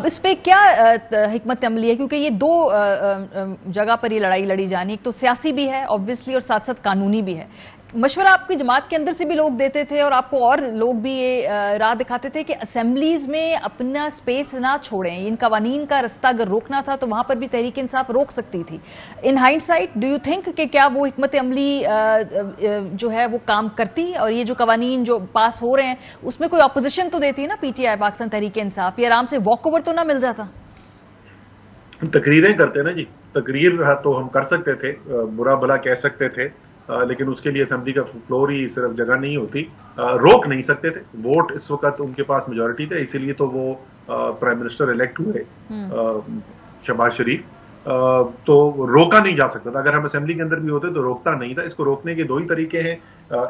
اس پہ کیا حکمت عملی ہے، کیونکہ یہ دو جگہ پر یہ لڑائی لڑی جانی، ایک تو سیاسی بھی ہے آبویسلی اور ساتھ ساتھ قانونی بھی ہے. مشورہ آپ کی جماعت کے اندر سے بھی لوگ دیتے تھے اور آپ کو اور لوگ بھی یہ راہ دکھاتے تھے کہ اسمبلیز میں اپنا سپیس نہ چھوڑیں، ان قوانین کا رستہ اگر روکنا تھا تو وہاں پر بھی تحریک انصاف روک سکتی تھی. In hindsight do you think کہ کیا وہ حکمت عملی جو ہے وہ کام کرتی، اور یہ جو قوانین جو پاس ہو رہے ہیں اس میں کوئی اپوزیشن تو دیتی ہے نا P T I Pakistan Tehreek Insaf, یہ آرام سے واک اوور تو نہ مل جاتا؟ تقریریں کرتے نا جی، تقریر تو ہم کر سکتے تھے، برا بھلا کہہ سکتے تھے، لیکن اس کے لیے اسمبلی کا فلور ہی صرف جگہ نہیں ہوتی. روک نہیں سکتے تھے. ووٹ اس وقت ان کے پاس میجورٹی تھے، اسی لیے تو وہ پرائم منسٹر الیکٹ ہوئے شہباز شریف. تو روکا نہیں جا سکتا تھا. اگر ہم اسمبلی کے اندر بھی ہوتے تو روکتا نہیں تھا. اس کو روکنے کے دو ہی طریقے ہیں.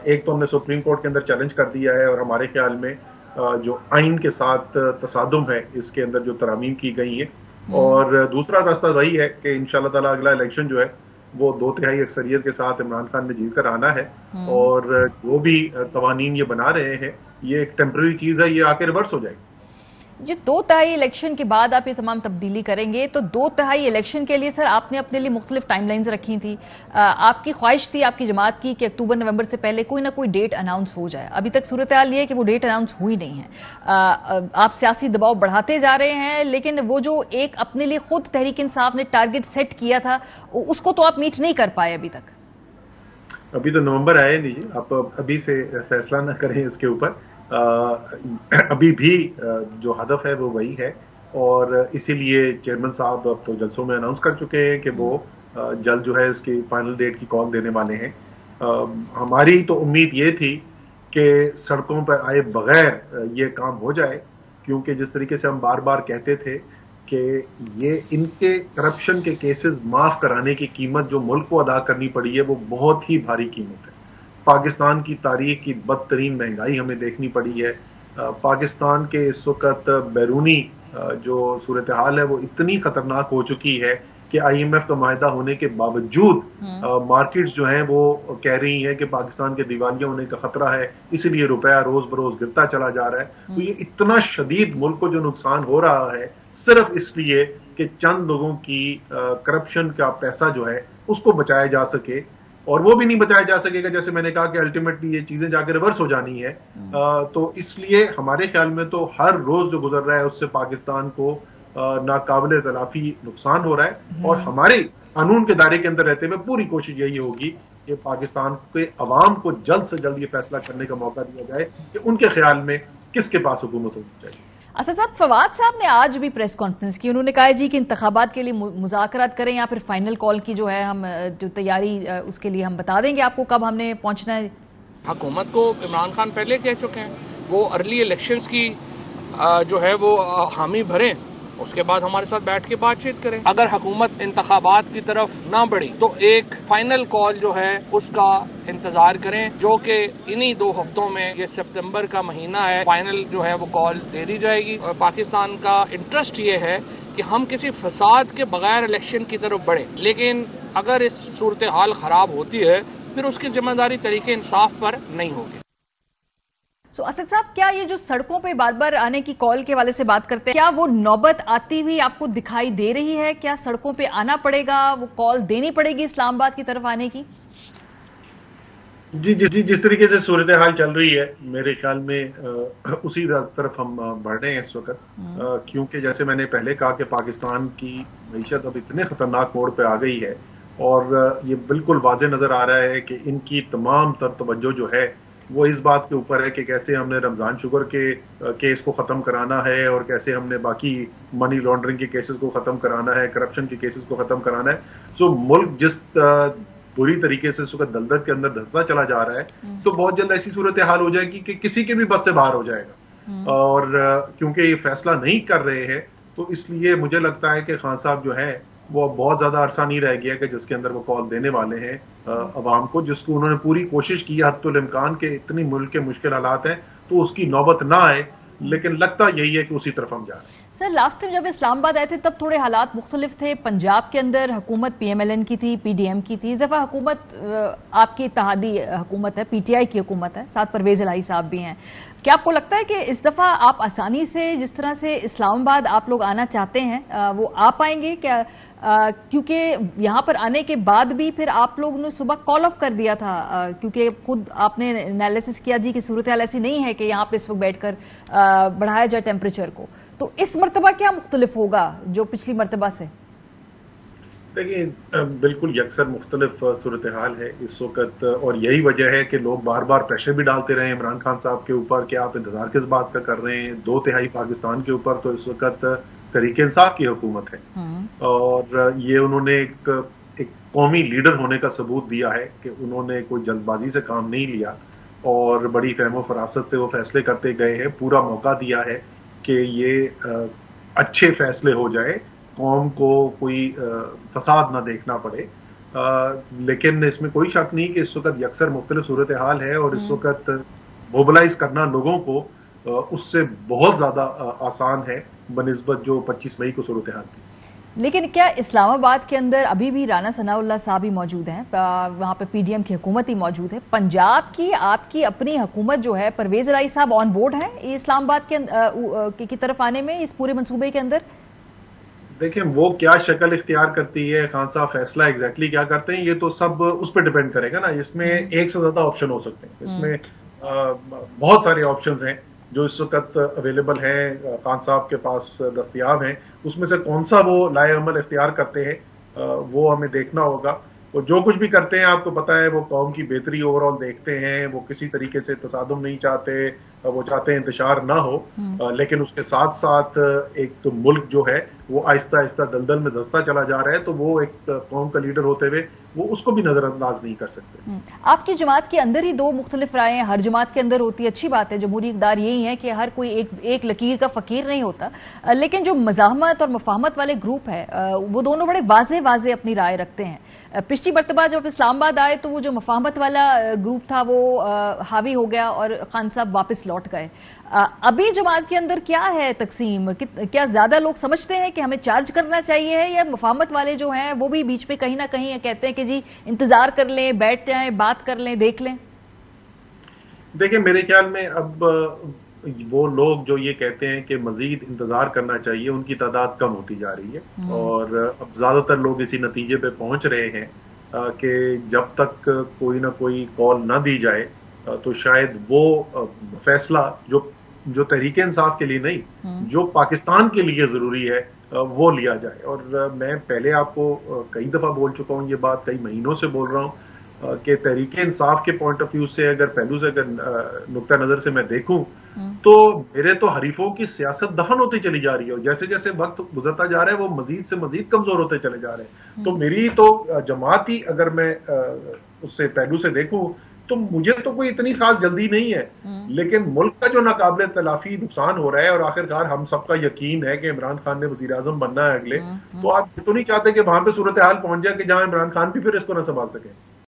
ایک تو ہم نے سپریم کورٹ کے اندر چیلنج کر دیا ہے، اور ہمارے خیال میں جو آئین کے ساتھ تصادم ہے اس کے اندر جو ترامیم کی گئی ہیں، اور دوسرا راستہ وہی ہے کہ انشاءاللہ تعالی اگلا الیکشن جو ہے وہ 2/3 اکثریت کے ساتھ عمران خان نے جیت کر آنا ہے. اور وہ بھی قوانین یہ بنا رہے ہیں، یہ ایک ٹیمپرری چیز ہے، یہ آ کے ریورس ہو جائے گی. جی 2/3 الیکشن کے بعد آپ یہ تمام تبدیلی کریں گے، تو 2/3 الیکشن کے لیے سر آپ نے اپنے لیے مختلف ٹائم لائنز رکھی تھی. آپ کی خواہش تھی آپ کی جماعت کی کہ اکتوبر نومبر سے پہلے کوئی نہ کوئی ڈیٹ اناؤنس ہو جائے. ابھی تک صورتحال یہ ہے کہ وہ ڈیٹ اناؤنس ہوئی نہیں ہے. آپ سیاسی دباؤ بڑھاتے جا رہے ہیں، لیکن وہ جو ایک اپنے لیے خود تحریک انصاف نے ٹارگٹ سیٹ کیا تھا اس کو تو آپ میٹ نہیں کر پائے ابھی تک. ابھی تو نومبر آئے نہیں جی، آپ ابھی سے فیصلہ نہ کریں اس کے اوپر. ابھی بھی جو ہدف ہے وہ وہی ہے، اور اسی لیے چیئرمین صاحب اب تو جلسوں میں اناؤنس کر چکے ہیں کہ وہ جلد جو ہے اس کی فائنل ڈیٹ کی کال دینے والے ہیں. ہماری تو امید یہ تھی کہ سڑکوں پر آئے بغیر یہ کام ہو جائے، کیونکہ جس طریقے سے ہم بار بار کہتے تھے کہ یہ ان کے کرپشن کے کیسز معاف کرانے کی قیمت جو ملک کو ادا کرنی پڑی ہے وہ بہت ہی بھاری قیمت ہے. پاکستان کی تاریخ کی بدترین مہنگائی ہمیں دیکھنی پڑی ہے. پاکستان کے اس وقت بیرونی جو صورتحال ہے وہ اتنی خطرناک ہو چکی ہے کہ آئی ایم ایف کا معاہدہ ہونے کے باوجود مارکیٹس جو ہیں وہ کہہ رہی ہیں کہ پاکستان کے دیوالیہ ہونے کا خطرہ ہے، اسی لیے روپیہ روز بروز گرتا چلا جا رہا ہے. تو یہ اتنا شدید ملک کو جو نقصان ہو رہا ہے صرف اس لیے کہ چند لوگوں کی کرپشن کا پیسہ جو ہے اس کو بچایا جا سکے، اور وہ بھی نہیں بچایا جا سکے گا جیسے میں نے کہا کہ الٹیمیٹلی یہ چیزیں جا کے ریورس ہو جانی ہے. تو اس لیے ہمارے خیال میں تو ہر روز جو گزر رہا ہے اس سے پاکستان کو ناقابل تلافی نقصان ہو رہا ہے. اور ہمارے قانون کے دائرے کے اندر رہتے ہوئے پوری کوشش یہی ہوگی کہ پاکستان کے عوام کو جلد سے جلد یہ فیصلہ کرنے کا موقع دیا جائے کہ ان کے خیال میں کس کے پاس حکومت ہونی چاہیے. اسد صاحب، فواد صاحب نے آج بھی پریس کانفرنس کی، انہوں نے کہا جی کہ انتخابات کے لیے مذاکرات کریں یا پھر فائنل کال کی جو ہے ہم جو تیاری اس کے لیے ہم بتا دیں گے آپ کو کب ہم نے پہنچنا ہے. حکومت کو عمران خان پہلے کہہ چکے ہیں وہ ارلی الیکشنز کی جو ہے وہ حامی بھریں، اس کے بعد ہمارے ساتھ بیٹھ کے بات چیت کریں. اگر حکومت انتخابات کی طرف نہ بڑھی تو ایک فائنل کال جو ہے اس کا انتظار کریں، جو کہ انہی 2 ہفتوں میں، یہ سپتمبر کا مہینہ ہے، فائنل جو ہے وہ کال دے دی جائے گی. اور پاکستان کا انٹرسٹ یہ ہے کہ ہم کسی فساد کے بغیر الیکشن کی طرف بڑھیں، لیکن اگر اس صورتحال خراب ہوتی ہے پھر اس کی ذمہ داری طریقے انصاف پر نہیں ہوگی. اسد صاحب، کیا یہ جو سڑکوں پہ بار بار آنے کی کال کے والے سے بات کرتے ہیں، کیا وہ نوبت آتی ہوئی آپ کو دکھائی دے رہی ہے؟ کیا سڑکوں پہ آنا پڑے گا، وہ کال دینی پڑے گی اسلام آباد کی طرف آنے کی؟ جی جس طریقے سے صورتحال چل رہی ہے میرے خیال میں اسی طرف ہم بڑھ رہے ہیں اس وقت. کیونکہ جیسے میں نے پہلے کہا کہ پاکستان کی معیشت اب اتنے خطرناک موڑ پہ آ گئی ہے، اور یہ بالکل واضح نظر آ رہا ہے کہ ان کی تمام تر توجہ جو ہے وہ اس بات کے اوپر ہے کہ کیسے ہم نے رمضان شوگر کے کیس کو ختم کرانا ہے، اور کیسے ہم نے باقی منی لانڈرنگ کے کیسز کو ختم کرانا ہے، کرپشن کے کیسز کو ختم کرانا ہے. سو ملک جس بری طریقے سے اس وقت دلدل کے اندر دھستا چلا جا رہا ہے، تو بہت جلد ایسی صورتحال ہو جائے گی کہ کسی کے بھی بس سے باہر ہو جائے گا. اور کیونکہ یہ فیصلہ نہیں کر رہے ہیں تو اس لیے مجھے لگتا ہے کہ خان صاحب جو ہے وہ بہت زیادہ عرصہ نہیں رہ گیا کہ جس کے اندر وہ کال دینے والے ہیں عوام کو، جس کو انہوں نے پوری کوشش کی حتی الامکان کے اتنی ملک کے مشکل حالات ہیں تو اس کی نوبت نہ آئے. لیکن لگتا یہی ہے کہ اسی طرف ہم جا رہے ہیں. سر لاسٹ ٹائم جب اسلام آباد آئے تھے تب تھوڑے حالات مختلف تھے. پنجاب کے اندر حکومت پی ایم ایل این کی تھی, پی ڈی ایم کی تھی. اس دفعہ حکومت آپ کی اتحادی حکومت ہے, پی ٹی آئی کی حکومت ہے, ساتھ پرویز الہی صاحب بھی ہیں. کیا آپ کو لگتا ہے کہ اس دفعہ آپ آسانی سے جس طرح سے اسلام آباد آپ لوگ آنا چاہتے ہیں وہ آ پائیں گے کیا؟ کیونکہ یہاں پر آنے کے بعد بھی پھر آپ لوگ نے صبح کال آف کر دیا تھا, کیونکہ خود آپ نے انالیسس کیا جی کہ صورتحال ایسی نہیں ہے کہ یہاں پہ اس وقت بیٹھ کر بڑھایا جائے ٹیمپریچر کو. تو اس مرتبہ کیا مختلف ہوگا جو پچھلی مرتبہ سے؟ دیکھیں بالکل یکسر مختلف صورتحال ہے اس وقت, اور یہی وجہ ہے کہ لوگ بار بار پریشر بھی ڈالتے رہے ہیں عمران خان صاحب کے اوپر کہ آپ انتظار کس بات کا کر رہے ہیں. 2/3 پاکستان کے اوپر تو اس وقت تحریک انصاف کی حکومت ہے, اور یہ انہوں نے ایک قومی لیڈر ہونے کا ثبوت دیا ہے کہ انہوں نے کوئی جلد بازی سے کام نہیں لیا اور بڑی فہم و فراست سے وہ فیصلے کرتے گئے ہیں. پورا موقع دیا ہے کہ یہ اچھے فیصلے ہو جائے, قوم کو کوئی فساد نہ دیکھنا پڑے. لیکن اس میں کوئی شک نہیں کہ اس وقت یکسر مختلف صورتحال ہے, اور اس وقت موبلائز کرنا لوگوں کو اس سے بہت زیادہ آسان ہے بنسبت جو 25 مئی کو صورتحال تھی. لیکن کیا اسلام آباد کے اندر ابھی بھی رانا ثناء اللہ صاحب ہی موجود ہیں, وہاں پہ پی ڈی ایم کی حکومت ہی موجود ہے؟ پنجاب کی آپ کی اپنی حکومت جو ہے, پرویز الہی صاحب آن بورڈ ہیں اسلام آباد کی طرف آنے میں اس پورے منصوبے کے اندر؟ دیکھیں وہ کیا شکل اختیار کرتی ہے, خان صاحب فیصلہ ایگزیکٹلی کیا کرتے ہیں, یہ تو سب اس پہ ڈیپینڈ کرے گا نا. اس میں ایک سے زیادہ آپشن ہو سکتے ہیں, اس میں بہت سارے آپشنز ہیں جو اس وقت اویلیبل ہیں, خان صاحب کے پاس دستیاب ہیں. اس میں سے کون سا وہ لائے عمل اختیار کرتے ہیں وہ ہمیں دیکھنا ہوگا. وہ جو کچھ بھی کرتے ہیں آپ کو پتا ہے وہ قوم کی بہتری اوور آل دیکھتے ہیں, وہ کسی طریقے سے تصادم نہیں چاہتے, وہ چاہتے ہیں انتشار نہ ہو, لیکن اس کے ساتھ ساتھ ایک تو ملک جو ہے وہ آہستہ آہستہ دلدل میں دھستا چلا جا رہا ہے, تو وہ ایک قوم کا لیڈر ہوتے ہوئے وہ اس کو بھی نظر انداز نہیں کر سکتے. آپ کی جماعت کے اندر ہی دو مختلف رائے ہیں, ہر جماعت کے اندر ہوتی ہے, اچھی بات ہے. جمہوری اقدار یہی ہے کہ ہر کوئی ایک لکیر کا فقیر نہیں ہوتا, لیکن جو مزاحمت اور مفاہمت والے گروپ ہے وہ دونوں بڑے واضح اپنی رائے رکھتے ہیں. پچھلی مرتبہ جب اسلام آباد آئے تو وہ جو مفاہمت والا گروپ تھا وہ حاوی ہو گیا اور خان صاحب واپس لوٹ گئے. ابھی جماعت کے اندر کیا ہے تقسیم؟ کیا زیادہ لوگ سمجھتے ہیں کہ ہمیں چارج کرنا چاہیے ہے, یا مفاہمت والے جو ہیں وہ بھی بیچ پہ کہیں نہ کہیں کہتے ہیں کہ جی انتظار کر لیں, بیٹھ جائیں, بات کر لیں, دیکھ لیں؟ دیکھیں میرے خیال میں اب وہ لوگ جو یہ کہتے ہیں کہ مزید انتظار کرنا چاہیے ان کی تعداد کم ہوتی جا رہی ہے, اور اب زیادہ تر لوگ اسی نتیجے پہ پہنچ رہے ہیں کہ جب تک کوئی نہ کوئی کال نہ دی جائے تو شاید وہ فیصلہ جو تحریک انصاف کے لیے نہیں, جو پاکستان کے لیے ضروری ہے وہ لیا جائے. اور میں پہلے آپ کو کئی دفعہ بول چکا ہوں یہ بات, کئی مہینوں سے بول رہا ہوں کہ تحریک انصاف کے پوائنٹ آف ویو سے اگر پہلو سے اگر نقطہ نظر سے میں دیکھوں تو میرے تو حریفوں کی سیاست دفن ہوتی چلی جا رہی ہے, اور جیسے جیسے وقت گزرتا جا رہا ہے وہ مزید سے مزید کمزور ہوتے چلے جا رہے ہیں. تو میری تو جماعت ہی اگر میں اس سے پہلو سے دیکھوں تو مجھے تو کوئی اتنی خاص جلدی نہیں ہے, لیکن ملک کا جو ناقابل تلافی نقصان ہو رہا ہے, اور آخرکار ہم سب کا یقین ہے کہ عمران خان نے وزیر اعظم بننا ہے اگلے, تو آپ یہ تو نہیں چاہتے کہ وہاں پہ صورتحال پہنچ جائے کہ جہاں عمران خان بھی پھر اس کو نہ سنبھال سکیں.